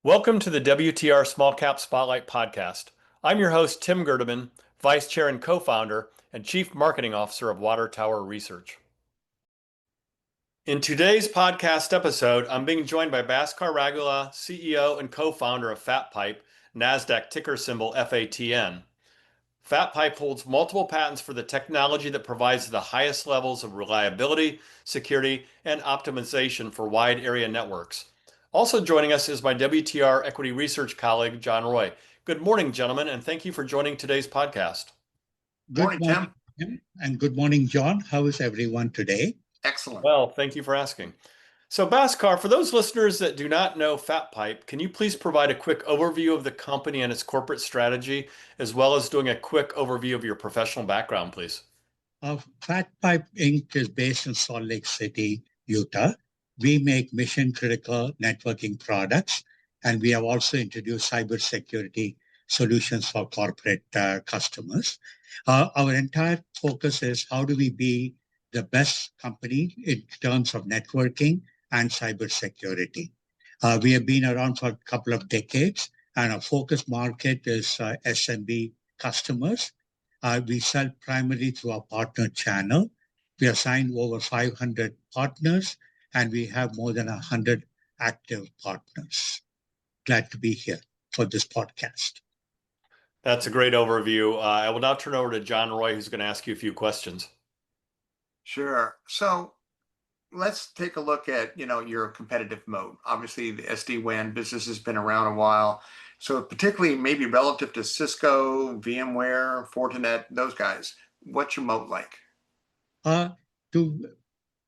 Welcome to the WTR Small-Cap Spotlight Podcast. I'm your host, Tim Gerdeman, Vice Chair and Co-Founder and Chief Marketing Officer of Water Tower Research. In today's podcast episode, I'm being joined by Bhaskar Ragula, CEO and Co-Founder of FatPipe, NASDAQ ticker symbol FATN. FatPipe holds multiple patents for the technology that provides the highest levels of reliability, security, and optimization for wide area networks. Also joining us is my WTR Equity Research colleague, John Roy. Good morning, gentlemen, and thank you for joining today's podcast. Good morning, Tim, and good morning, John. How is everyone today? Excellent. Well, thank you for asking. So, Bhaskar, for those listeners that do not know FatPipe, can you please provide a quick overview of the company and its corporate strategy, as well as doing a quick overview of your professional background, please? FatPipe Inc. is based in Salt Lake City, Utah. We make mission-critical networking products, and we have also introduced cybersecurity solutions for corporate customers. Our entire focus is how do we be the best company in terms of networking and cybersecurity. We have been around for a couple of decades, and our focus market is SMB customers. We sell primarily through our partner channel. We have signed over 500 partners, and we have more than 100 active partners. Glad to be here for this podcast. That's a great overview. I will now turn over to John Roy, who's going to ask you a few questions. Sure. So let's take a look at, your competitive moat. Obviously, the SD-WAN business has been around a while. So particularly maybe relative to Cisco, VMware, Fortinet, those guys, what's your moat like?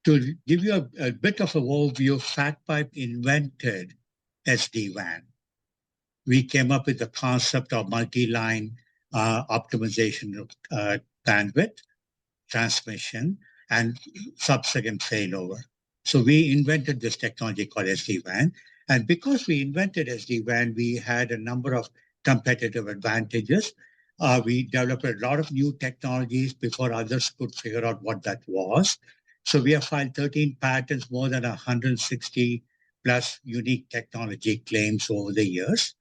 To give you a bit of an overview, FatPipe invented SD-WAN. We came up with the concept of multi-line optimization of bandwidth, transmission, and sub-second failover. So we invented this technology called SD-WAN. And because we invented SD-WAN, we had a number of competitive advantages. We developed a lot of new technologies before others could figure out what that was. So we have filed 13 patents, more than 160 plus unique technology claims over the years.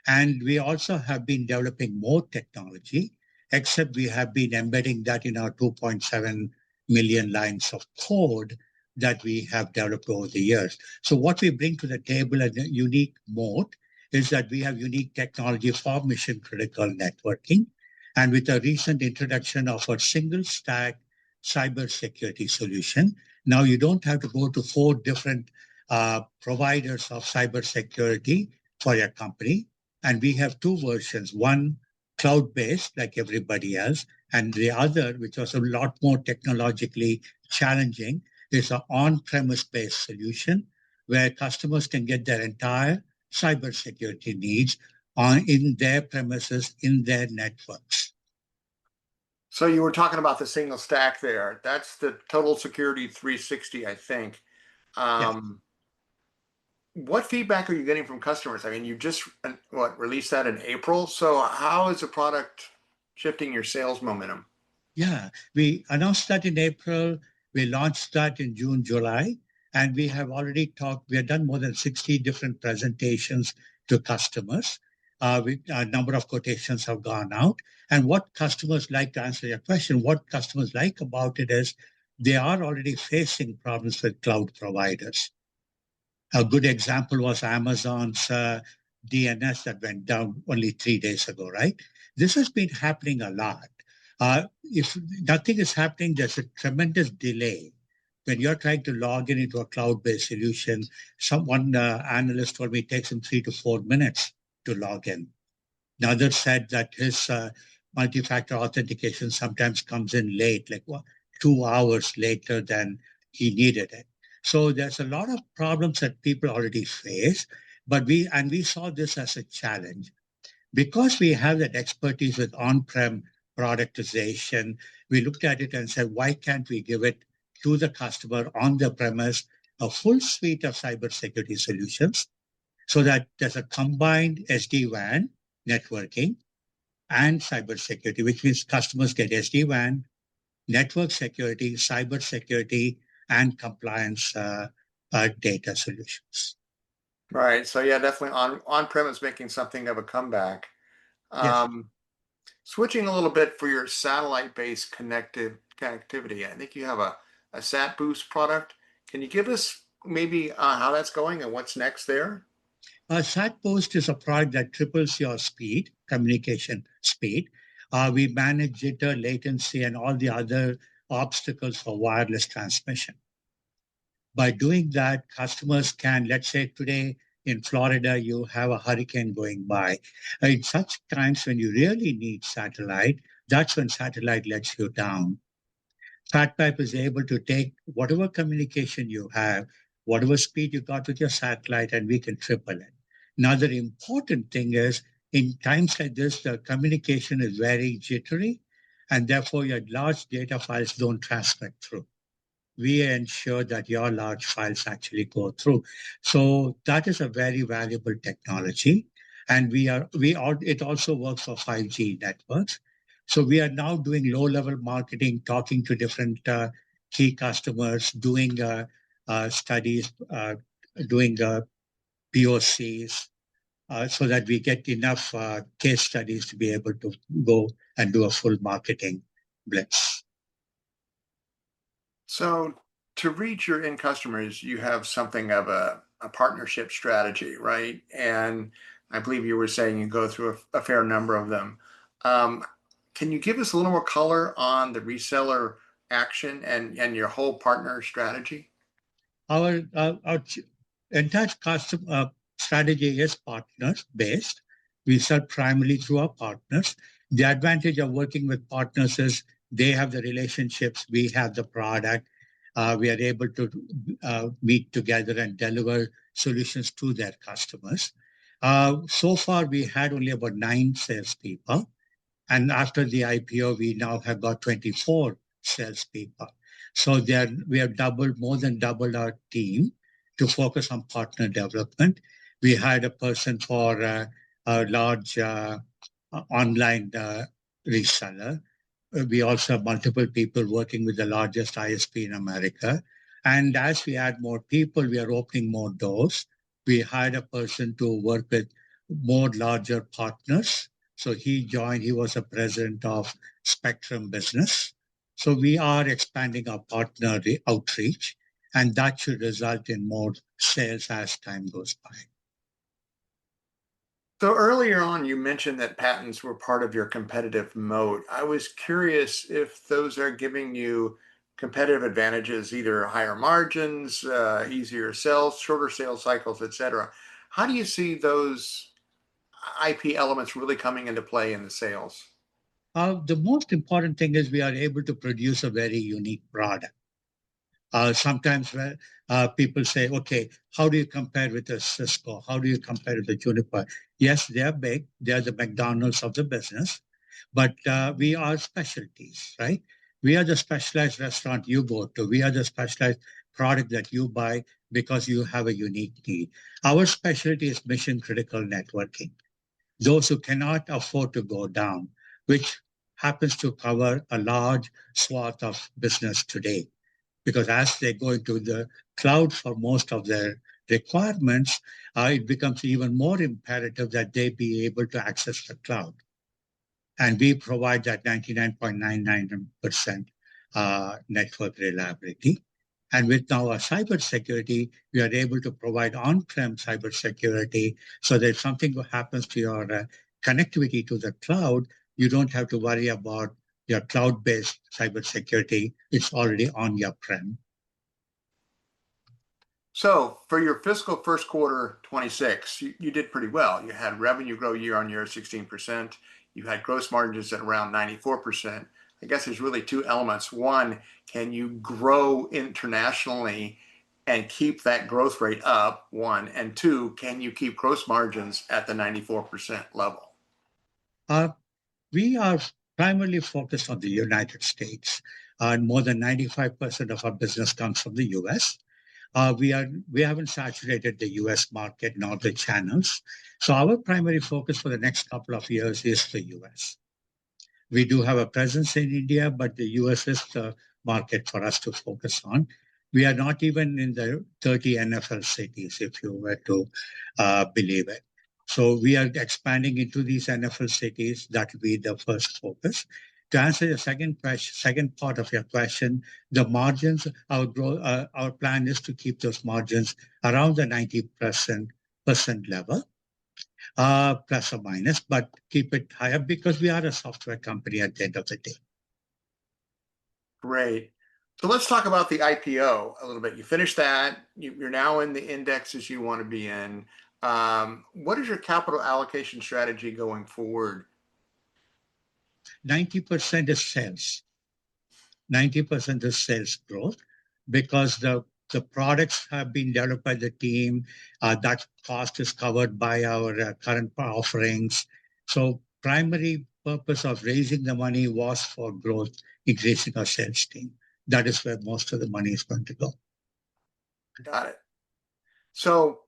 And we also have been developing more technology, except we have been embedding that in our 2.7 million lines of code that we have developed over the years. So what we bring to the table as a unique moat is that we have unique technology for mission-critical networking. And with the recent introduction of a single-stack cybersecurity solution, now you don't have to go to 4 different providers of cybersecurity for your company. And we have 2 versions, one cloud-based like everybody else, and the other, which was a lot more technologically challenging, is an on-premise based solution where customers can get their entire cybersecurity needs in their premises, in their networks. So you were talking about the single stack there. That's the Total Security 360, I think. Yeah. What feedback are you getting from customers? I mean, you just released that in April. So how is the product shifting your sales momentum? Yeah, we announced that in April. We launched that in June, July, and we have already we have done more than 60 different presentations to customers. A number of quotations have gone out. And what customers like, to answer your question, what customers like about it is they are already facing problems with cloud providers. A good example was Amazon's DNS that went down only 3 days ago, right? This has been happening a lot. If nothing is happening, there's a tremendous delay. When you're trying to log into a cloud-based solution, one analyst told me it takes him 3 to 4 minutes to log in. Another said that his multi-factor authentication sometimes comes in late, like 2 hours later than he needed it. So there's a lot of problems that people already face, but we saw this as a challenge. Because we have that expertise with on-prem productization, we looked at it and said, why can't we give it to the customer on the premise, a full suite of cybersecurity solutions, so that there's a combined SD-WAN networking and cybersecurity, which means customers get SD-WAN, network security, cybersecurity, and compliance data solutions. Right. So yeah, definitely on-premise making something of a comeback. Yes. Um, Switching a little bit for your satellite-based connectivity. I think you have a Sat Boost product. Can you give us maybe how that's going and what's next there? SatPost is a product that triples your speed, communication speed. We manage jitter, latency, and all the other obstacles for wireless transmission. By doing that, customers can, let's say today in Florida, you have a hurricane going by. In such times when you really need satellite, that's when satellite lets you down. FatPipe is able to take whatever communication you have, whatever speed you got with your satellite, and we can triple it. Another important thing is in times like this, the communication is very jittery, and therefore your large data files don't transmit through. We ensure that your large files actually go through. So that is a very valuable technology. And it also works for 5G networks. So we are now doing low-level marketing, talking to different key customers, doing studies, doing POCs, so that we get enough case studies to be able to go and do a full marketing blitz. So to reach your end customers, you have something of a partnership strategy, right? And I believe you were saying you go through a fair number of them. Um, can you give us a little more color on the reseller action and your whole partner strategy? Our entire custom strategy is partners based. We sell primarily through our partners. The advantage of working with partners is they have the relationships, we have the product. We are able to meet together and deliver solutions to their customers. So far, we had only about 9 salespeople. And after the IPO, we now have got 24 salespeople. So we have more than doubled our team to focus on partner development. We hired a person for a large online reseller. We also have multiple people working with the largest ISP in America. And as we add more people, we are opening more doors. We hired a person to work with more larger partners. So he joined, he was a president of Spectrum Business. So we are expanding our partner outreach, and that should result in more sales as time goes by. So earlier on, you mentioned that patents were part of your competitive moat. I was curious if those are giving you competitive advantages, either higher margins, easier sales, shorter sales cycles, et cetera. How do you see those IP elements really coming into play in the sales? The most important thing is we are able to produce a very unique product. Sometimes people say, okay, how do you compare with a Cisco? How do you compare with a Juniper? Yes, they are big. They are the McDonald's of the business, but we are specialties, right? We are the specialized restaurant you go to. We are the specialized product that you buy because you have a unique need. Our specialty is mission critical networking. Those who cannot afford to go down, which happens to cover a large swath of business today. Because as they go into the cloud for most of their requirements, it becomes even more imperative that they be able to access the cloud. And we provide that 99.99% network reliability. And with now our cybersecurity, we are able to provide on-prem cybersecurity so that if something happens to your connectivity to the cloud, you don't have to worry about your cloud-based cybersecurity. It's already on your prem. So for your fiscal first quarter 26, you did pretty well. You had revenue grow year on year 16%. You had gross margins at around 94%. I guess there's really two elements. One, can you grow internationally and keep that growth rate up? One. And two, can you keep gross margins at the 94% level? We are primarily focused on the United States. More than 95% of our business comes from the US. We haven't saturated the US market nor the channels. So our primary focus for the next couple of years is the US. We do have a presence in India, but the US is the market for us to focus on. We are not even in the 30 NFL cities, if you were to believe it. So we are expanding into these NFL cities. That will be the first focus. To answer the second part of your question, the margins, our plan is to keep those margins around the 90% level, plus or minus, but keep it higher because we are a software company at the end of the day. Great. So let's talk about the IPO a little bit. You finished that. You're now in the indexes you want to be in. What is your capital allocation strategy going forward? 90% is sales. 90% is sales growth because the products have been developed by the team. That cost is covered by our current offerings. So primary purpose of raising the money was for growth, increasing our sales team. That is where most of the money is going to go. Got it. So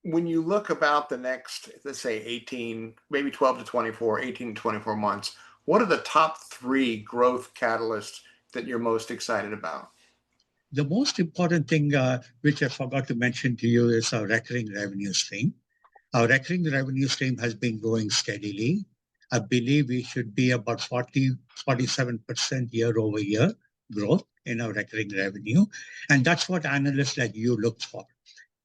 when you look about the next, let's say 18, maybe 12 to 24, 18 to 24 months, what are the top 3 growth catalysts that you're most excited about? The most important thing, which I forgot to mention to you, is our recurring revenue stream. Our recurring revenue stream has been growing steadily. I believe we should be about 47% year over year growth in our recurring revenue. And that's what analysts like you look for.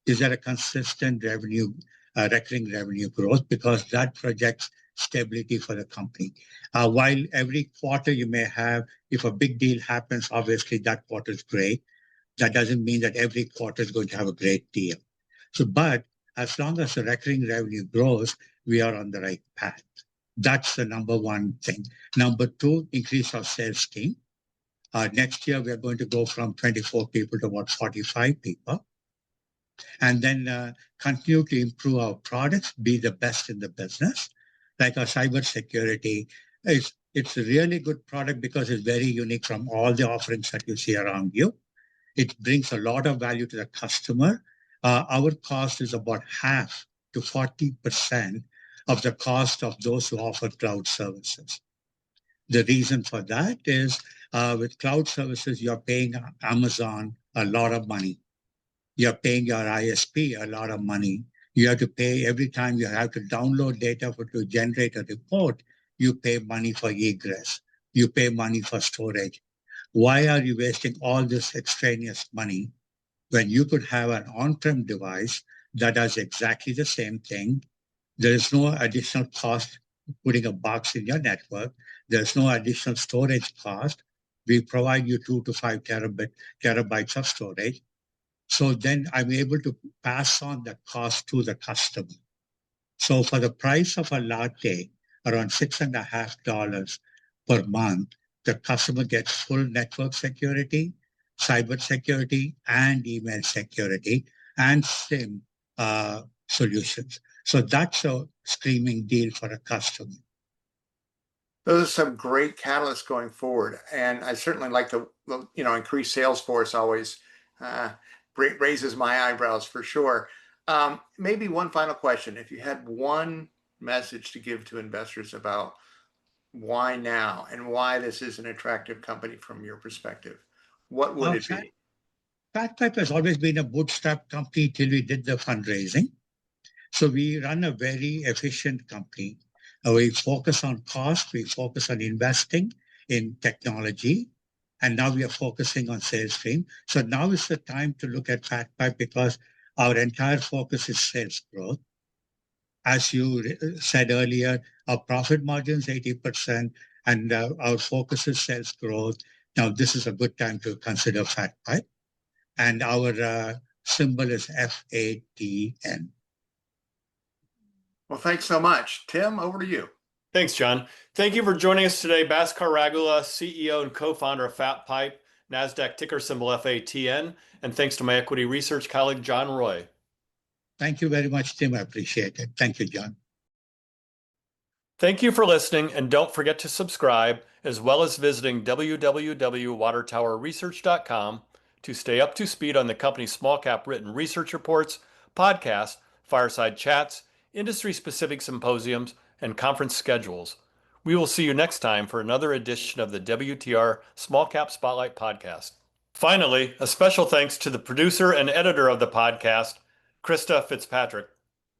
Is there a consistent recurring revenue growth? Because that projects stability for the company. While every quarter you may have, if a big deal happens, obviously that quarter is great. That doesn't mean that every quarter is going to have a great deal. But as long as the recurring revenue grows, we are on the right path. That's the number one thing. Number 2, increase our sales team. Next year, we are going to go from 24 people to about 45 people. And then continue to improve our products, be the best in the business. Like our cybersecurity, it's a really good product because it's very unique from all the offerings that you see around you. It brings a lot of value to the customer. Our cost is about half to 40% of the cost of those who offer cloud services. The reason for that is with cloud services, you're paying Amazon a lot of money. You're paying your ISP a lot of money. You have to pay every time you have to download data to generate a report, you pay money for egress. You pay money for storage. Why are you wasting all this extraneous money when you could have an on-prem device that does exactly the same thing? There is no additional cost putting a box in your network. There's no additional storage cost. We provide you 2 to 5 terabytes of storage. So then I'm able to pass on the cost to the customer. So for the price of a latte, around $6.50 per month, the customer gets full network security, cybersecurity, and email security, and SIM solutions. So that's a screaming deal for a customer. Those are some great catalysts going forward. And I certainly like the increased sales force always raises my eyebrows for sure. Maybe one final question. If you had one message to give to investors about why now and why this is an attractive company from your perspective, what would it be? FatPipe has always been a bootstrap company till we did the fundraising. So we run a very efficient company. We focus on cost, we focus on investing in technology, and now we are focusing on sales stream. So now is the time to look at FatPipe because our entire focus is sales growth. As you said earlier, our profit margin is 80%, and our focus is sales growth. Now, this is a good time to consider FatPipe. And our symbol is FATN. Well, thanks so much. Tim, over to you. Thanks, John. Thank you for joining us today. Bhaskar Ragula, CEO and co-founder of FatPipe, NASDAQ ticker symbol FATN, and thanks to my equity research colleague, John Roy. Thank you very much, Tim. I appreciate it. Thank you, John. Thank you for listening, and don't forget to subscribe, as well as visiting www.watertowerresearch.com to stay up to speed on the company's small cap written research reports, podcasts, fireside chats, industry-specific symposiums, and conference schedules. We will see you next time for another edition of the WTR Small-Cap Spotlight Podcast. Finally, a special thanks to the producer and editor of the podcast, Krista Fitzpatrick.